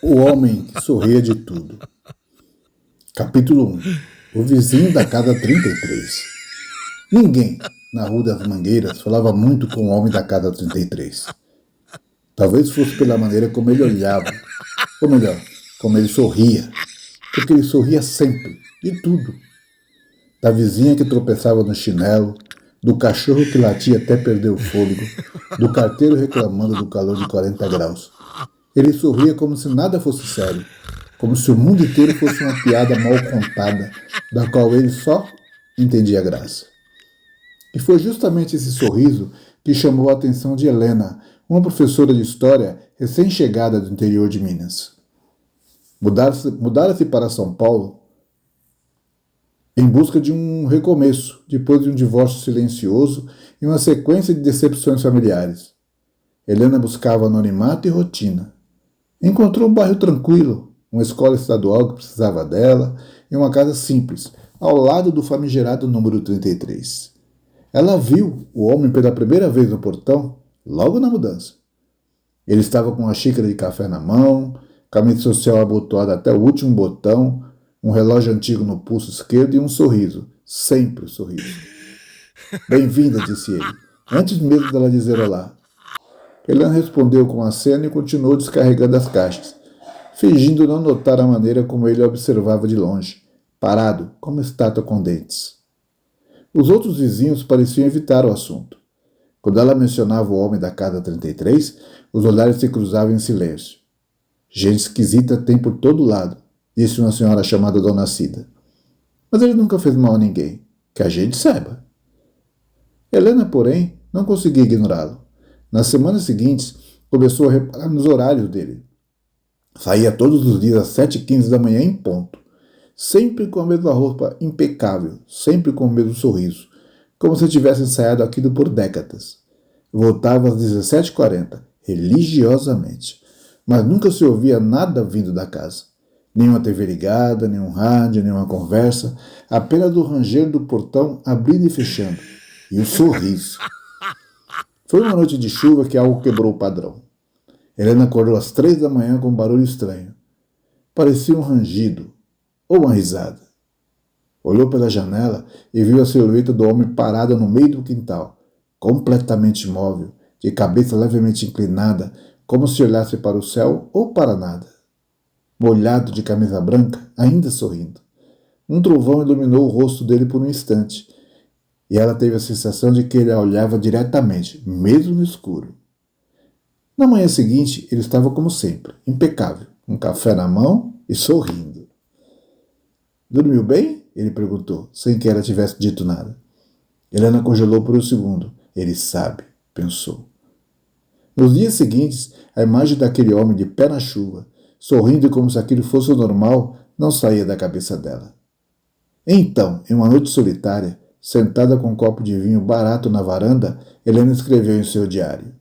O homem que sorria de tudo. Capítulo 1. O vizinho da casa 33. Ninguém, na Rua das Mangueiras, falava muito com o homem da casa 33. Talvez fosse pela maneira como ele olhava, ou melhor, como ele sorria, porque ele sorria sempre, de tudo. Da vizinha que tropeçava no chinelo, do cachorro que latia até perder o fôlego, do carteiro reclamando do calor de 40 graus. Ele sorria como se nada fosse sério, como se o mundo inteiro fosse uma piada mal contada, da qual ele só entendia graça. E foi justamente esse sorriso que chamou a atenção de Helena, uma professora de história recém-chegada do interior de Minas. Mudara-se para São Paulo em busca de um recomeço, depois de um divórcio silencioso e uma sequência de decepções familiares. Helena buscava anonimato e rotina. Encontrou um bairro tranquilo, uma escola estadual que precisava dela e uma casa simples, ao lado do famigerado número 33. Ela viu o homem pela primeira vez no portão, logo na mudança. Ele estava com uma xícara de café na mão, camisa social abotoada até o último botão, um relógio antigo no pulso esquerdo e um sorriso, sempre sorriso. Bem-vinda, disse ele, antes mesmo dela dizer olá. Helena respondeu com aceno e continuou descarregando as caixas, fingindo não notar a maneira como ele a observava de longe, parado, como estátua com dentes. Os outros vizinhos pareciam evitar o assunto. Quando ela mencionava o homem da casa 33, os olhares se cruzavam em silêncio. Gente esquisita tem por todo lado, disse uma senhora chamada Dona Cida. Mas ele nunca fez mal a ninguém, que a gente saiba. Helena, porém, não conseguia ignorá-lo. Nas semanas seguintes, começou a reparar nos horários dele. Saía todos os dias às 7h15 da manhã em ponto, sempre com a mesma roupa impecável, sempre com o mesmo sorriso, como se tivesse ensaiado aquilo por décadas. Voltava às 17h40, religiosamente, mas nunca se ouvia nada vindo da casa. Nenhuma TV ligada, nenhum rádio, nenhuma conversa, apenas o ranger do portão abrindo e fechando, e o sorriso. Foi uma noite de chuva que algo quebrou o padrão. Helena acordou às 3 da manhã com um barulho estranho. Parecia um rangido, ou uma risada. Olhou pela janela e viu a silhueta do homem parada no meio do quintal, completamente imóvel, de cabeça levemente inclinada, como se olhasse para o céu ou para nada. Molhado de camisa branca, ainda sorrindo. Um trovão iluminou o rosto dele por um instante, e ela teve a sensação de que ele a olhava diretamente, mesmo no escuro. Na manhã seguinte, ele estava como sempre, impecável, um café na mão e sorrindo. Dormiu bem? Ele perguntou, sem que ela tivesse dito nada. Helena congelou por um segundo. Ele sabe, pensou. Nos dias seguintes, a imagem daquele homem de pé na chuva, sorrindo como se aquilo fosse o normal, não saía da cabeça dela. Então, em uma noite solitária, sentada com um copo de vinho barato na varanda, Helena escreveu em seu diário.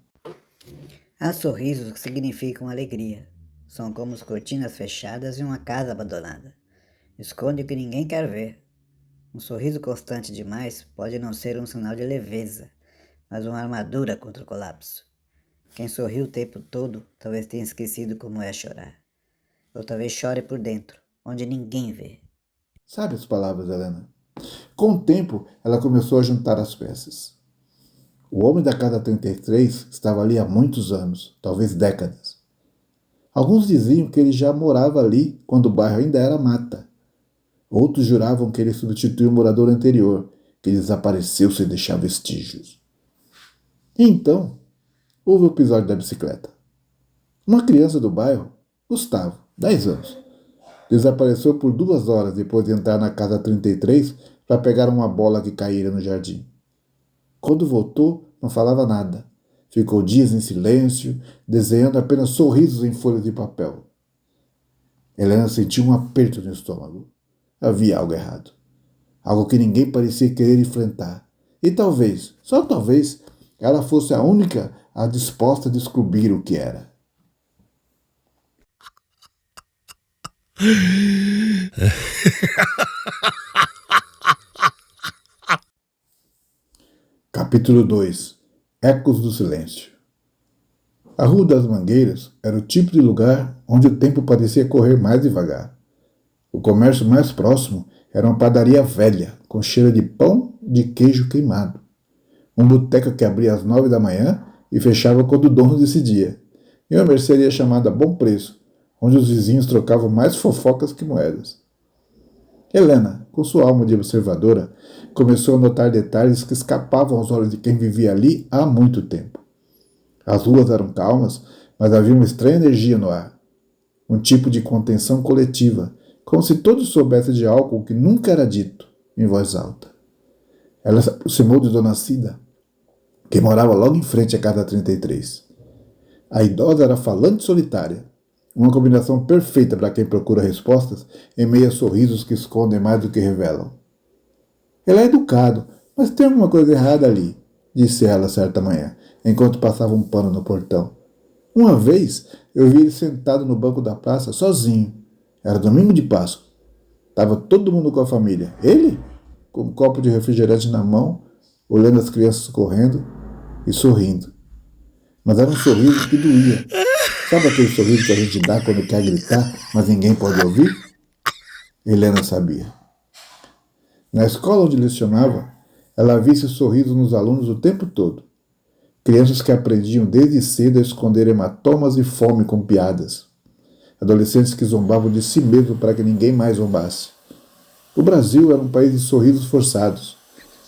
Há sorrisos que significam alegria. São como as cortinas fechadas em uma casa abandonada. Esconde o que ninguém quer ver. Um sorriso constante demais pode não ser um sinal de leveza, mas uma armadura contra o colapso. Quem sorri o tempo todo talvez tenha esquecido como é chorar. Ou talvez chore por dentro, onde ninguém vê. Sabe as palavras, Helena? Com o tempo, ela começou a juntar as peças. O homem da casa 33 estava ali há muitos anos, talvez décadas. Alguns diziam que ele já morava ali quando o bairro ainda era mata. Outros juravam que ele substituiu o morador anterior, que desapareceu sem deixar vestígios. E então, houve o episódio da bicicleta. Uma criança do bairro, Gustavo, 10 anos, desapareceu por 2 horas depois de entrar na casa 33 para pegar uma bola que caíra no jardim. Quando voltou, não falava nada. Ficou dias em silêncio, desenhando apenas sorrisos em folhas de papel. Helena sentiu um aperto no estômago. Havia algo errado. Algo que ninguém parecia querer enfrentar. E talvez, só talvez, ela fosse a única a disposta a descobrir o que era. Capítulo 2. Ecos do Silêncio. A Rua das Mangueiras era o tipo de lugar onde o tempo parecia correr mais devagar. O comércio mais próximo era uma padaria velha, com cheiro de pão de queijo queimado. Um boteco que abria às 9 da manhã e fechava quando o dono decidia. E uma mercearia chamada Bom Preço, onde os vizinhos trocavam mais fofocas que moedas. Helena, com sua alma de observadora, começou a notar detalhes que escapavam aos olhos de quem vivia ali há muito tempo. As ruas eram calmas, mas havia uma estranha energia no ar. Um tipo de contenção coletiva, como se todos soubessem de algo que nunca era dito em voz alta. Ela se aproximou de Dona Cida, que morava logo em frente à casa 33. A idosa era falante solitária, uma combinação perfeita para quem procura respostas em meio a sorrisos que escondem mais do que revelam. Ele é educado, mas tem alguma coisa errada ali, disse ela certa manhã, enquanto passava um pano no portão. Uma vez, eu vi ele sentado no banco da praça, sozinho. Era domingo de Páscoa. Estava todo mundo com a família. Ele, com um copo de refrigerante na mão, olhando as crianças correndo e sorrindo. Mas era um sorriso que doía. Sabe aquele sorriso que a gente dá quando quer gritar, mas ninguém pode ouvir? Helena sabia. Na escola onde lecionava, ela via esse sorriso nos alunos o tempo todo. Crianças que aprendiam desde cedo a esconder hematomas e fome com piadas. Adolescentes que zombavam de si mesmo para que ninguém mais zombasse. O Brasil era um país de sorrisos forçados.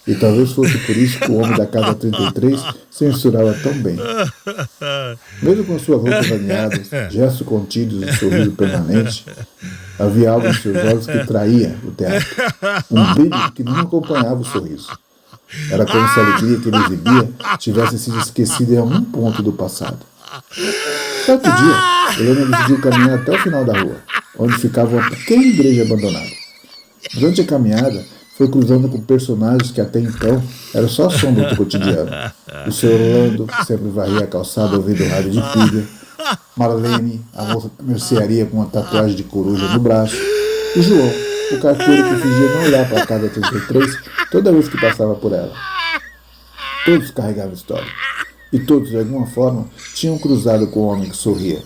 E talvez fosse por isso que o homem da casa 33 censurava tão bem. Mesmo com suas roupas alinhadas, gestos contidos e sorriso permanente, havia algo em seus olhos que traía o teatro. Um brilho que não acompanhava o sorriso. Era como se a alegria que ele exibia tivesse sido esquecida em algum ponto do passado. Certo dia, Helena decidiu caminhar até o final da rua, onde ficava uma pequena igreja abandonada. Durante a caminhada, foi cruzando com personagens que até então eram só sombra do cotidiano. O Sr. Orlando, que sempre varria a calçada ouvindo rádio de pilha. Marlene, a moça da mercearia com uma tatuagem de coruja no braço. E João, o carteiro que fingia não olhar para a casa 33 toda vez que passava por ela. Todos carregavam história. E todos, de alguma forma, tinham cruzado com o homem que sorria.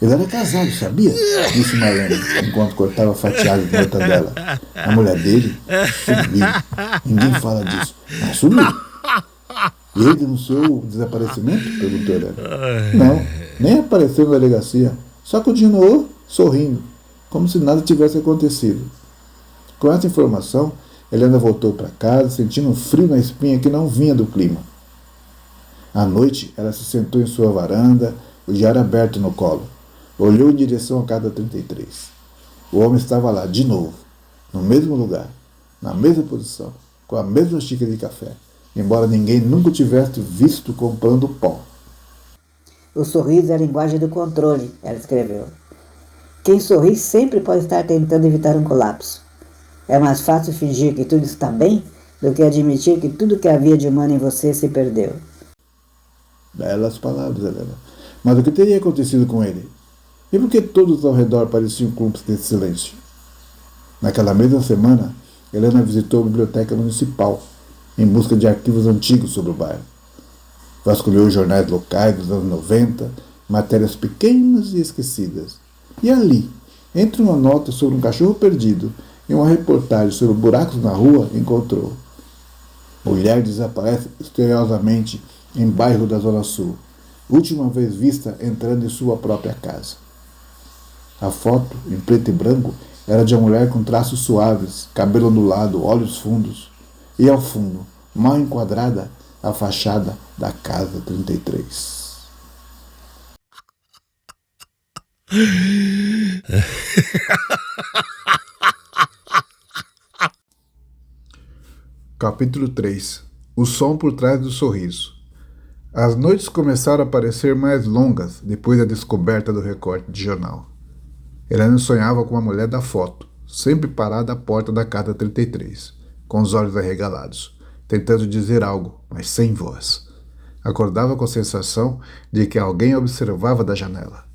Ele era casado, sabia? Disse Marlene, enquanto cortava fatiado de mortadela. A mulher dele sumiu. Ninguém fala disso, mas sumiu. E ele denunciou o desaparecimento? Perguntou Helena. Não, nem apareceu na delegacia. Só continuou sorrindo, como se nada tivesse acontecido. Com essa informação, Helena voltou para casa, sentindo um frio na espinha que não vinha do clima. À noite, ela se sentou em sua varanda, o diário aberto no colo. Olhou em direção à casa 33. O homem estava lá, de novo, no mesmo lugar, na mesma posição, com a mesma xícara de café, embora ninguém nunca o tivesse visto comprando pão. O sorriso é a linguagem do controle, ela escreveu. Quem sorri sempre pode estar tentando evitar um colapso. É mais fácil fingir que tudo está bem do que admitir que tudo que havia de humano em você se perdeu. Belas palavras, Helena. Mas o que teria acontecido com ele? E por que todos ao redor pareciam cúmplices desse silêncio? Naquela mesma semana, Helena visitou a biblioteca municipal, em busca de arquivos antigos sobre o bairro. Vasculhou jornais locais dos anos 90, matérias pequenas e esquecidas. E ali, entre uma nota sobre um cachorro perdido e uma reportagem sobre buracos na rua, encontrou: mulher desaparece misteriosamente em bairro da Zona Sul, última vez vista entrando em sua própria casa. A foto, em preto e branco, era de uma mulher com traços suaves, cabelo ondulado, olhos fundos, e ao fundo, mal enquadrada, a fachada da casa 33. Capítulo 3. O som por trás do sorriso. As noites começaram a parecer mais longas depois da descoberta do recorte de jornal. Helena sonhava com a mulher da foto, sempre parada à porta da casa 33, com os olhos arregalados, tentando dizer algo, mas sem voz. Acordava com a sensação de que alguém observava da janela.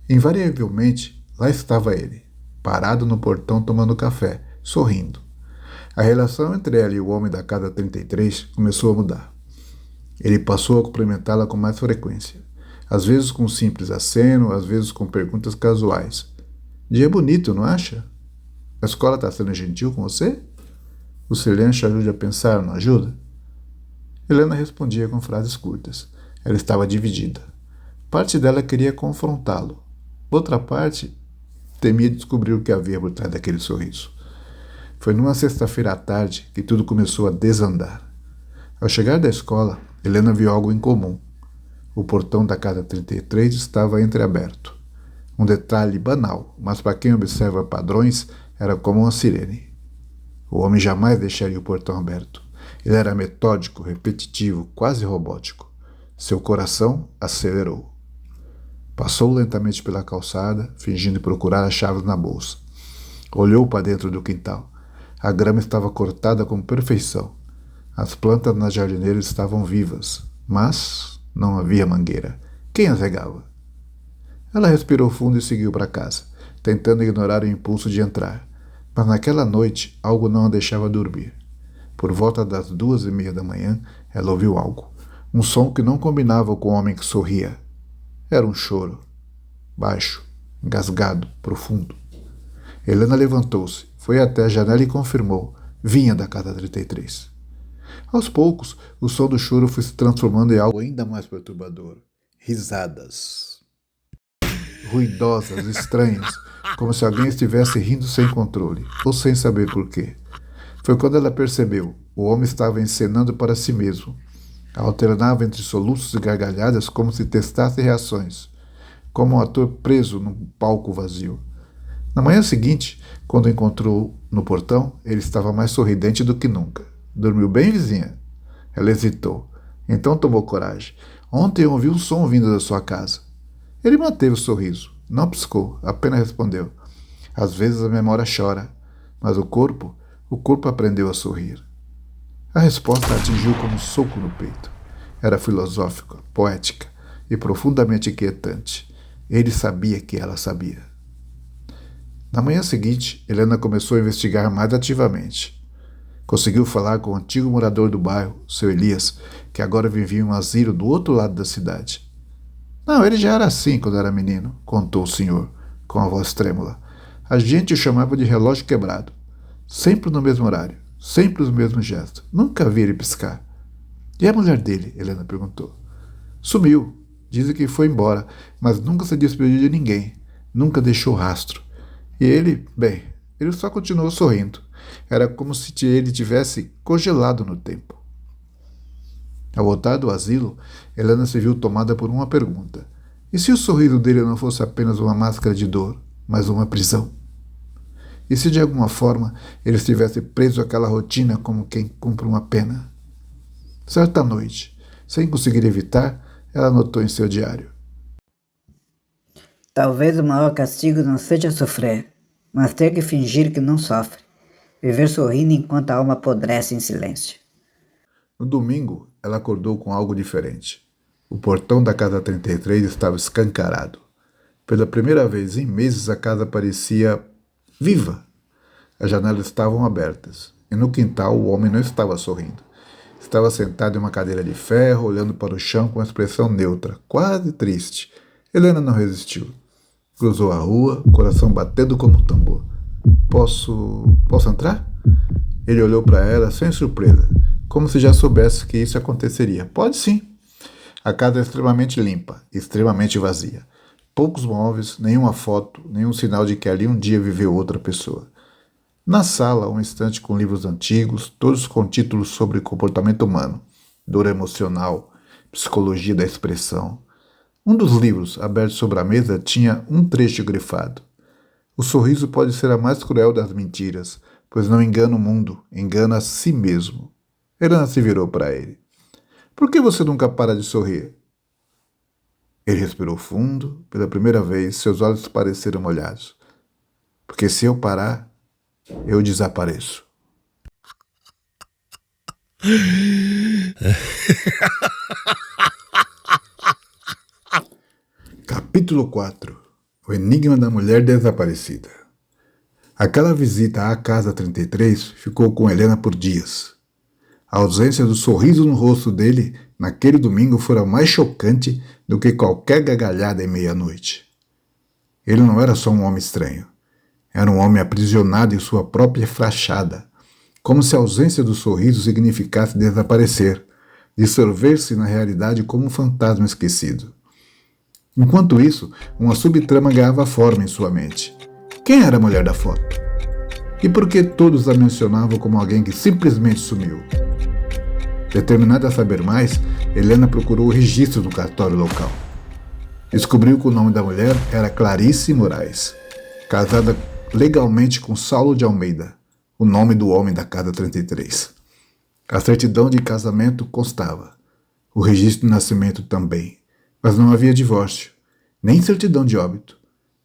Invariavelmente, lá estava ele, parado no portão tomando café, sorrindo. A relação entre ela e o homem da casa 33 começou a mudar. Ele passou a cumprimentá-la com mais frequência. Às vezes com um simples aceno, às vezes com perguntas casuais. Dia bonito, não acha? A escola está sendo gentil com você? O silêncio ajuda a pensar, não ajuda? Helena respondia com frases curtas. Ela estava dividida. Parte dela queria confrontá-lo. Outra parte temia descobrir o que havia por trás daquele sorriso. Foi numa sexta-feira à tarde que tudo começou a desandar. Ao chegar da escola, Helena viu algo incomum. O portão da casa 33 estava entreaberto. Um detalhe banal, mas para quem observa padrões, era como uma sirene. O homem jamais deixaria o portão aberto. Ele era metódico, repetitivo, quase robótico. Seu coração acelerou. Passou lentamente pela calçada, fingindo procurar as chaves na bolsa. Olhou para dentro do quintal. A grama estava cortada com perfeição. As plantas na jardineira estavam vivas, mas não havia mangueira. Quem as regava? Ela respirou fundo e seguiu para casa, tentando ignorar o impulso de entrar. Mas naquela noite, algo não a deixava dormir. Por volta das 2:30 da manhã, ela ouviu algo. Um som que não combinava com o homem que sorria. Era um choro. Baixo, engasgado, profundo. Helena levantou-se, foi até a janela e confirmou. Vinha da casa 33. Aos poucos, o som do choro foi se transformando em algo ainda mais perturbador. Risadas. Ruidosas, estranhas, como se alguém estivesse rindo sem controle, ou sem saber por quê. Foi quando ela percebeu. O homem estava encenando para si mesmo. Alternava entre soluços e gargalhadas como se testasse reações, como um ator preso num palco vazio. Na manhã seguinte, quando o encontrou no portão, ele estava mais sorridente do que nunca. Dormiu bem, vizinha? Ela hesitou. Então tomou coragem. Ontem eu ouvi um som vindo da sua casa. Ele manteve o sorriso. Não piscou, apenas respondeu. Às vezes a memória chora, mas o corpo aprendeu a sorrir. A resposta a atingiu como um soco no peito. Era filosófica, poética e profundamente inquietante. Ele sabia que ela sabia. Na manhã seguinte, Helena começou a investigar mais ativamente. Conseguiu falar com o antigo morador do bairro, seu Elias, que agora vivia em um asilo do outro lado da cidade. Não, ele já era assim quando era menino, contou o senhor, com a voz trêmula. A gente o chamava de relógio quebrado. Sempre no mesmo horário, sempre os mesmos gestos. Nunca vi ele piscar. E a mulher dele? Helena perguntou. Sumiu. Dizem que foi embora, mas nunca se despediu de ninguém. Nunca deixou rastro. E ele, bem, ele só continuou sorrindo. Era como se ele tivesse congelado no tempo. Ao voltar do asilo, Helena se viu tomada por uma pergunta. E se o sorriso dele não fosse apenas uma máscara de dor, mas uma prisão? E se de alguma forma ele estivesse preso àquela rotina como quem cumpre uma pena? Certa noite, sem conseguir evitar, ela anotou em seu diário. Talvez o maior castigo não seja sofrer, mas ter que fingir que não sofre. Viver sorrindo enquanto a alma apodrece em silêncio. No domingo, ela acordou com algo diferente. O portão da casa 33 estava escancarado. Pela primeira vez em meses, a casa parecia viva. As janelas estavam abertas, e no quintal o homem não estava sorrindo. Estava sentado em uma cadeira de ferro, olhando para o chão com uma expressão neutra, quase triste. Helena não resistiu. Cruzou a rua, coração batendo como um tambor. Posso entrar? Ele olhou para ela sem surpresa, como se já soubesse que isso aconteceria. Pode sim. A casa é extremamente limpa, extremamente vazia. Poucos móveis, nenhuma foto, nenhum sinal de que ali um dia viveu outra pessoa. Na sala, um estante com livros antigos, todos com títulos sobre comportamento humano, dor emocional, psicologia da expressão. Um dos livros, aberto sobre a mesa, tinha um trecho grifado. O sorriso pode ser a mais cruel das mentiras, pois não engana o mundo, engana a si mesmo. Helena se virou para ele. Por que você nunca para de sorrir? Ele respirou fundo. Pela primeira vez, seus olhos pareceram molhados. Porque se eu parar, eu desapareço. Capítulo 4. O enigma da mulher desaparecida. Aquela visita à casa 33 ficou com Helena por dias. A ausência do sorriso no rosto dele naquele domingo fora mais chocante do que qualquer gargalhada em meia-noite. Ele não era só um homem estranho. Era um homem aprisionado em sua própria fachada, como se a ausência do sorriso significasse desaparecer, dissolver-se na realidade como um fantasma esquecido. Enquanto isso, uma subtrama ganhava forma em sua mente. Quem era a mulher da foto? E por que todos a mencionavam como alguém que simplesmente sumiu? Determinada a saber mais, Helena procurou o registro do cartório local. Descobriu que o nome da mulher era Clarice Moraes, casada legalmente com Saulo de Almeida, o nome do homem da casa 33. A certidão de casamento constava, o registro de nascimento também, mas não havia divórcio, nem certidão de óbito,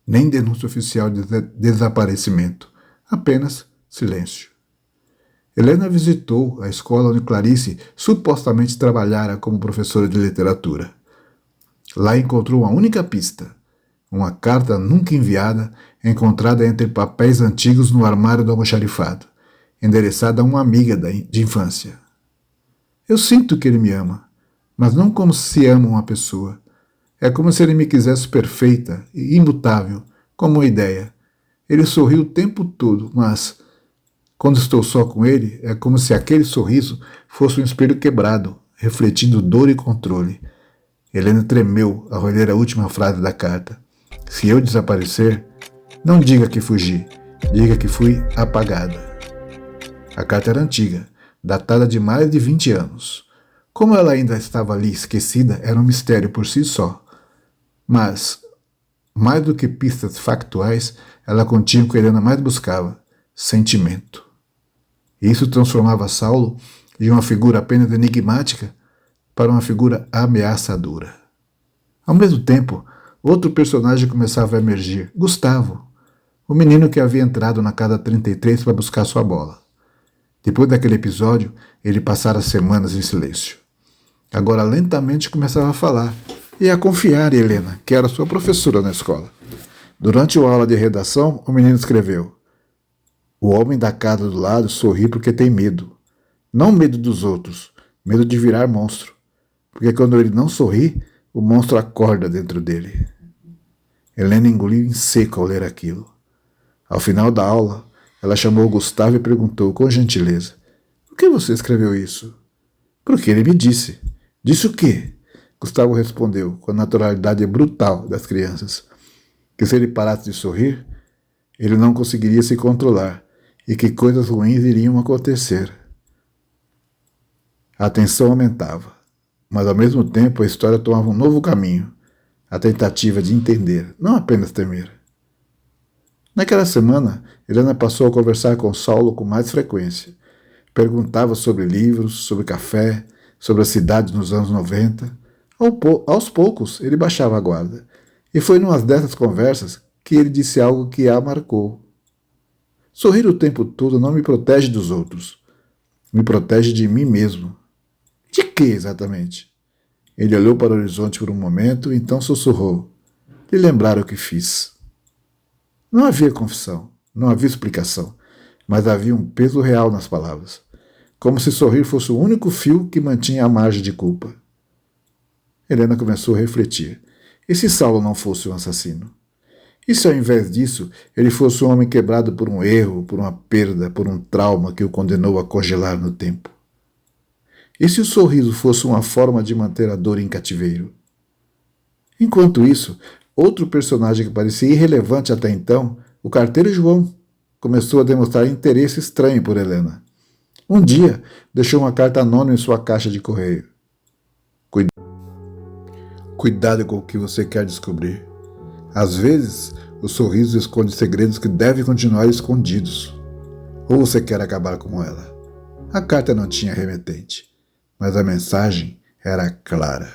nem denúncia oficial de desaparecimento, apenas silêncio. Helena visitou a escola onde Clarice supostamente trabalhara como professora de literatura. Lá encontrou uma única pista, uma carta nunca enviada, encontrada entre papéis antigos no armário do almoxarifado, endereçada a uma amiga de infância. Eu sinto que ele me ama, mas não como se ama uma pessoa. É como se ele me quisesse perfeita e imutável, como uma ideia. Ele sorriu o tempo todo, mas, quando estou só com ele, é como se aquele sorriso fosse um espelho quebrado, refletindo dor e controle. Helena tremeu ao ler a última frase da carta. Se eu desaparecer, não diga que fugi, diga que fui apagada. A carta era antiga, datada de mais de 20 anos. Como ela ainda estava ali esquecida, era um mistério por si só. Mas, mais do que pistas factuais, ela continha o que Helena mais buscava: sentimento. E isso transformava Saulo de uma figura apenas enigmática para uma figura ameaçadora. Ao mesmo tempo, outro personagem começava a emergir: Gustavo, o menino que havia entrado na casa 33 para buscar sua bola. Depois daquele episódio, ele passara semanas em silêncio. Agora lentamente começava a falar e a confiar em Helena, que era sua professora na escola. Durante uma aula de redação, o menino escreveu: O homem da casa do lado sorri porque tem medo. Não medo dos outros, medo de virar monstro. Porque quando ele não sorri, o monstro acorda dentro dele. Helena engoliu em seco ao ler aquilo. Ao final da aula, ela chamou Gustavo e perguntou com gentileza: Por que você escreveu isso? Porque ele me disse. Disse o quê? Gustavo respondeu com a naturalidade brutal das crianças: que se ele parasse de sorrir, ele não conseguiria se controlar e que coisas ruins iriam acontecer. A tensão aumentava, mas ao mesmo tempo a história tomava um novo caminho, a tentativa de entender, não apenas temer. Naquela semana, Helena passou a conversar com Saulo com mais frequência. Perguntava sobre livros, sobre café, sobre a cidade nos anos 90. Aos poucos, ele baixava a guarda. E foi numa dessas conversas que ele disse algo que a marcou. Sorrir o tempo todo não me protege dos outros. Me protege de mim mesmo. De que exatamente? Ele olhou para o horizonte por um momento e então sussurrou: Lhe lembrar o que fiz. Não havia confissão, não havia explicação, mas havia um peso real nas palavras, como se sorrir fosse o único fio que mantinha a margem de culpa. Helena começou a refletir. E se Saulo não fosse um assassino? E se ao invés disso ele fosse um homem quebrado por um erro, por uma perda, por um trauma que o condenou a congelar no tempo? E se o sorriso fosse uma forma de manter a dor em cativeiro? Enquanto isso, outro personagem que parecia irrelevante até então, o carteiro João, começou a demonstrar interesse estranho por Helena. Um dia, deixou uma carta anônima em sua caixa de correio. Cuidado com o que você quer descobrir. Às vezes, o sorriso esconde segredos que devem continuar escondidos. Ou você quer acabar com ela. A carta não tinha remetente, mas a mensagem era clara.